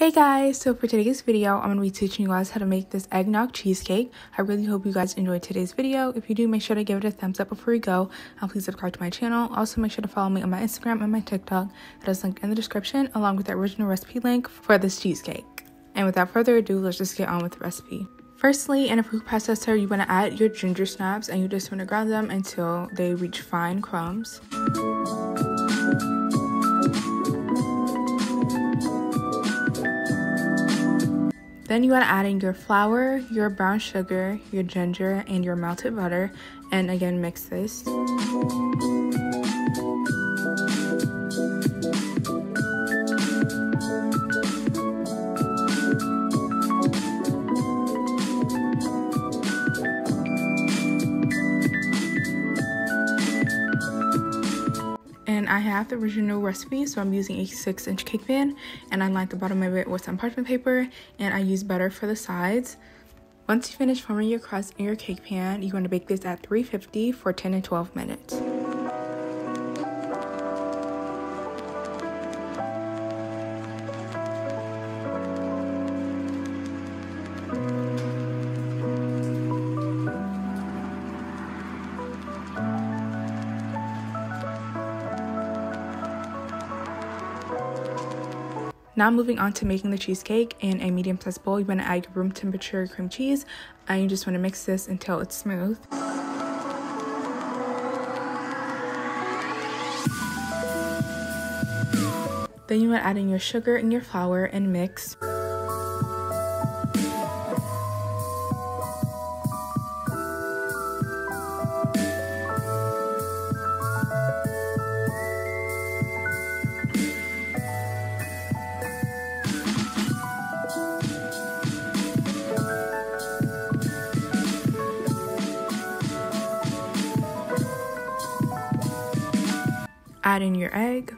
Hey guys, so for today's video, I'm going to be teaching you guys how to make this eggnog cheesecake. I really hope you guys enjoyed today's video. If you do, make sure to give it a thumbs up before you go, and please subscribe to my channel. Also, make sure to follow me on my Instagram and my TikTok. That is linked in the description, along with the original recipe link for this cheesecake. And without further ado, let's just get on with the recipe. Firstly, in a food processor, you want to add your ginger snaps, and you just want to grind them until they reach fine crumbs. Then you want to add in your flour, your brown sugar, your ginger, and your melted butter, and again mix this. And I have the original recipe, so I'm using a 6-inch cake pan, and I lined the bottom of it with some parchment paper, and I use butter for the sides. Once you finish forming your crust in your cake pan, you want to bake this at 350 for 10 to 12 minutes. Now moving on to making the cheesecake. In a medium-sized bowl, you want to add your room temperature cream cheese, and you just want to mix this until it's smooth. Then you want to add in your sugar and your flour and mix. Add in your egg.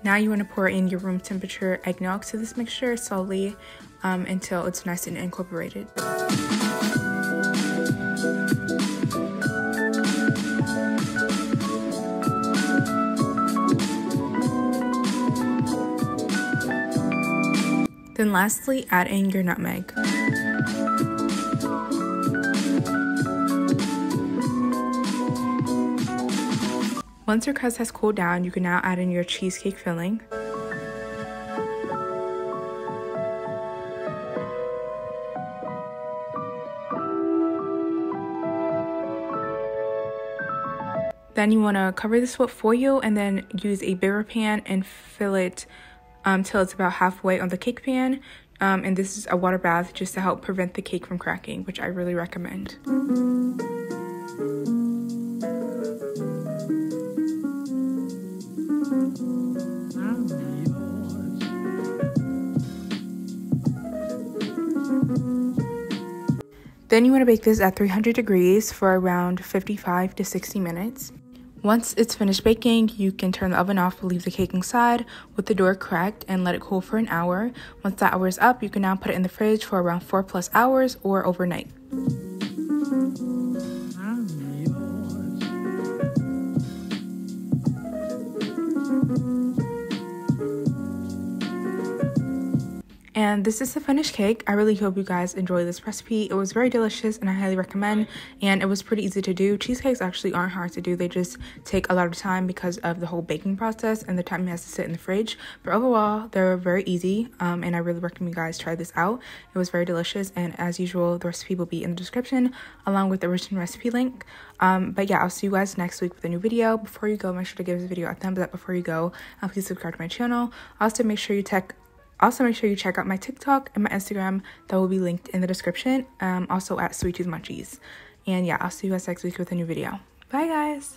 Now you want to pour in your room temperature eggnog to this mixture slowly until it's nice and incorporated. Then lastly, add in your nutmeg. Once your crust has cooled down, you can now add in your cheesecake filling. Then you want to cover this with foil and then use a bigger pan and fill it till it's about halfway on the cake pan. And this is a water bath just to help prevent the cake from cracking, which I really recommend. Then you want to bake this at 300 degrees for around 55 to 60 minutes. Once it's finished baking, you can turn the oven off, leave the cake inside with the door cracked, and let it cool for an hour. Once that hour is up, you can now put it in the fridge for around 4+ hours or overnight. And this is the finished cake. I really hope you guys enjoy this recipe. It was very delicious and I highly recommend, and it was pretty easy to do. Cheesecakes actually aren't hard to do. They just take a lot of time because of the whole baking process and the time it has to sit in the fridge. But overall, they're very easy, and I really recommend you guys try this out. It was very delicious, and as usual, the recipe will be in the description along with the original recipe link. But yeah, I'll see you guys next week with a new video. Before you go, make sure to give this video a thumbs up before you go, and please subscribe to my channel. Also, make sure you check out my TikTok and my Instagram. That will be linked in the description. Also at Sweettoothmunchies. And yeah, I'll see you guys next week with a new video. Bye guys!